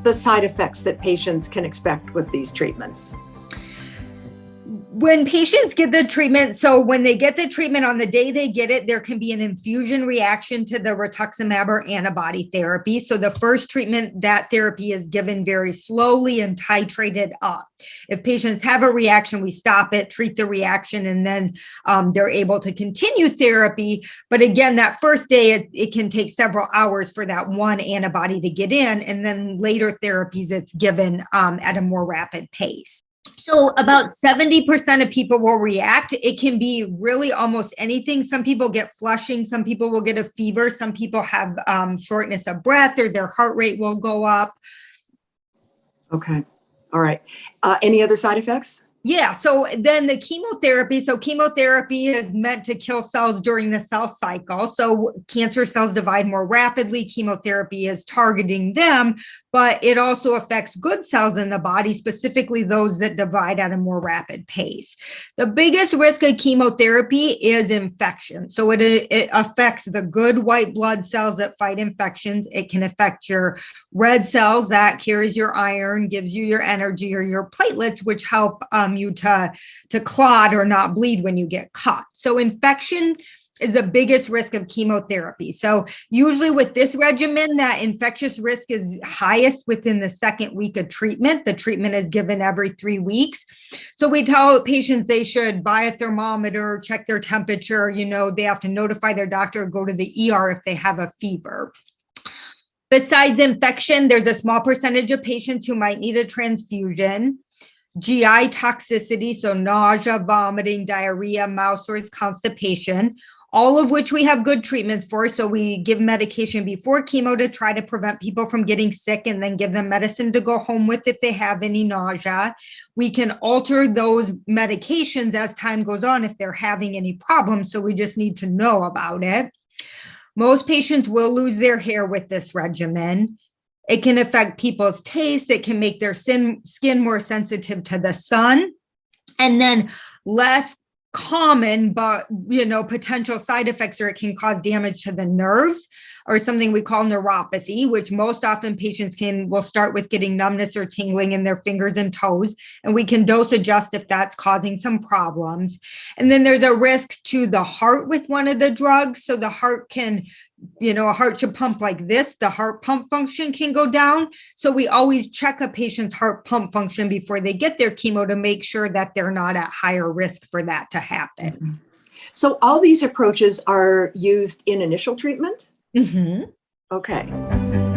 the side effects that patients can expect with these treatments? When patients get the treatment, so when they get the treatment on the day they get it, there can be an infusion reaction to the rituximab or antibody therapy. So the first treatment, that therapy is given very slowly and titrated up. If patients have a reaction, we stop it, treat the reaction, and then they're able to continue therapy. But again, that first day, it can take several hours for that one antibody to get in, and then later therapies, it's given at a more rapid pace. So about 70% of people will react. It can be really almost anything. Some people get flushing. Some people will get a fever. Some people have shortness of breath, or their heart rate will go up. Okay. All right. Any other side effects? Yeah. So then the chemotherapy. So chemotherapy is meant to kill cells during the cell cycle. So cancer cells divide more rapidly. Chemotherapy is targeting them, but it also affects good cells in the body, specifically those that divide at a more rapid pace. The biggest risk of chemotherapy is infection. So it affects the good white blood cells that fight infections. It can affect your red cells that carries your iron, gives you your energy, or your platelets, which help you to clot or not bleed when you get caught. So infection is the biggest risk of chemotherapy. So usually with this regimen, that infectious risk is highest within the second week of treatment. The treatment is given every 3 weeks. So we tell patients they should buy a thermometer, check their temperature. They have to notify their doctor or go to the ER if they have a fever. Besides infection, there's a small percentage of patients who might need a transfusion. GI toxicity, so nausea, vomiting, diarrhea, mouth sores, constipation, all of which we have good treatments for. So we give medication before chemo to try to prevent people from getting sick, and then give them medicine to go home with if they have any nausea. We can alter those medications as time goes on if they're having any problems. So we just need to know about it. Most patients will lose their hair with this regimen. It can affect people's taste. It can make their skin more sensitive to the sun. And then less common, but potential side effects, or it can cause damage to the nerves, or something we call neuropathy, which most often patients will start with getting numbness or tingling in their fingers and toes, and we can dose adjust if that's causing some problems. And then there's a risk to the heart with one of the drugs. So the heart can, a heart should pump like this. The heart pump function can go down. So we always check a patient's heart pump function before they get their chemo to make sure that they're not at higher risk for that to happen. So all these approaches are used in initial treatment? Mm-hmm. Okay.